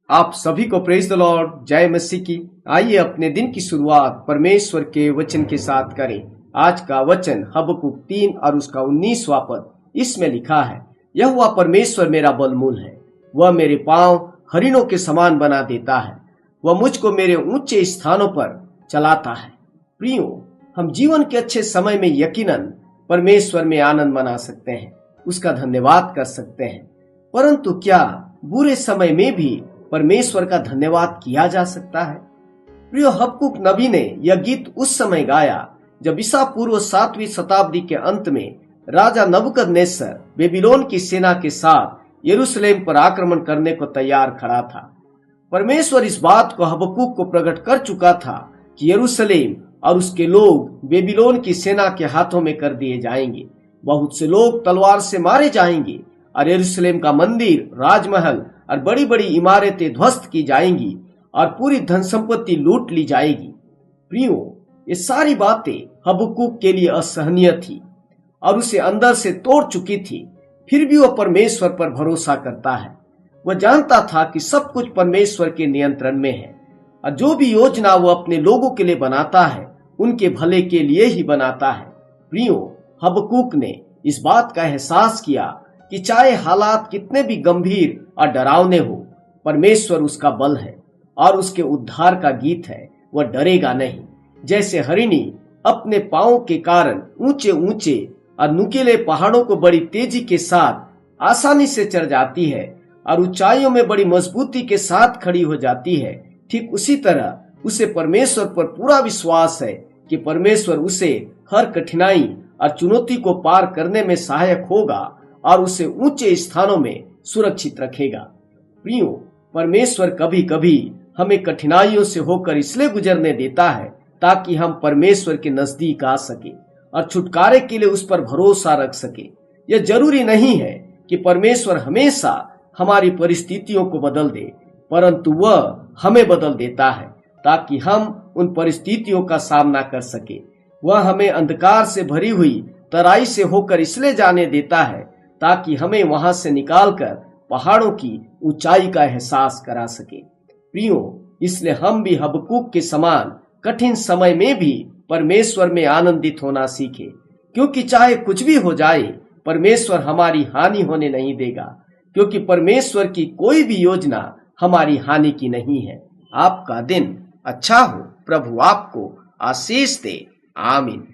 आप सभी को प्रेज द लॉर्ड, जय मसीह की। आइए अपने दिन की शुरुआत परमेश्वर के वचन के साथ करें। आज का वचन हबक्कुक 3 और उसका 19वां पद। इसमें लिखा है, यहोवा परमेश्वर मेरा बलमूल है, वह मेरे पांव हरिणों के समान बना देता है, वह मुझको मेरे ऊंचे स्थानों पर चलाता है। प्रियो, हम जीवन के अच्छे समय में यकीनन परमेश्वर में आनंद मना सकते हैं, उसका धन्यवाद कर सकते हैं, परंतु क्या बुरे समय में भी परमेश्वर का धन्यवाद किया जा सकता है? प्रियो, हबक्कुक नबी ने यह गीत उस समय गाया जब ईसा पूर्व 7वीं शताब्दी के अंत में राजा नबूकदनेस्सर बेबीलोन की सेना के साथ यरूशलेम पर आक्रमण करने को तैयार खड़ा था। परमेश्वर इस बात को हबक्कुक को प्रकट कर चुका था कि यरूशलेम और उसके लोग बेबीलोन की सेना के हाथों में कर दिए जाएंगे। बहुत से लोग तलवार से मारे जाएंगे और यरूशलेम का मंदिर, राजमहल और बड़ी बड़ी इमारतें ध्वस्त की जाएंगी और पूरी धन संपत्ति लूट ली जाएगी। प्रियो, ये सारी बातें हबक्कुक के लिए असहनीय थी और उसे अंदर से तोड़ चुकी थी। फिर भी वह परमेश्वर पर भरोसा करता है। वह जानता था कि सब कुछ परमेश्वर के नियंत्रण में है और जो भी योजना वो अपने लोगों के लिए बनाता है उनके भले के लिए ही बनाता है। प्रियो, हबक्कुक ने इस बात का एहसास किया कि चाहे हालात कितने भी गंभीर और डरावने हो, परमेश्वर उसका बल है और उसके उद्धार का गीत है। वह डरेगा नहीं। जैसे हरिणी अपने पांव के कारण ऊंचे ऊंचे और नुकीले पहाड़ों को बड़ी तेजी के साथ आसानी से चढ़ जाती है और ऊंचाइयों में बड़ी मजबूती के साथ खड़ी हो जाती है, ठीक उसी तरह उसे परमेश्वर पर पूरा विश्वास है कि परमेश्वर उसे हर कठिनाई और चुनौती को पार करने में सहायक होगा और उसे ऊंचे स्थानों में सुरक्षित रखेगा। प्रियो, परमेश्वर कभी कभी हमें कठिनाइयों से होकर इसलिए गुजरने देता है ताकि हम परमेश्वर के नजदीक आ सके और छुटकारे के लिए उस पर भरोसा रख सके। यह जरूरी नहीं है कि परमेश्वर हमेशा हमारी परिस्थितियों को बदल दे, परंतु वह हमें बदल देता है ताकि हम उन परिस्थितियों का सामना कर सके। वह हमें अंधकार से भरी हुई तराई से होकर इसलिए जाने देता है ताकि हमें वहां से निकालकर पहाड़ों की ऊंचाई का एहसास करा सके। प्रियो, इसलिए हम भी हबक्कुक के समान कठिन समय में भी परमेश्वर में आनंदित होना सीखे, क्योंकि चाहे कुछ भी हो जाए, परमेश्वर हमारी हानि होने नहीं देगा, क्योंकि परमेश्वर की कोई भी योजना हमारी हानि की नहीं है। आपका दिन अच्छा हो। प्रभु आपको आशीष दे। आमीन।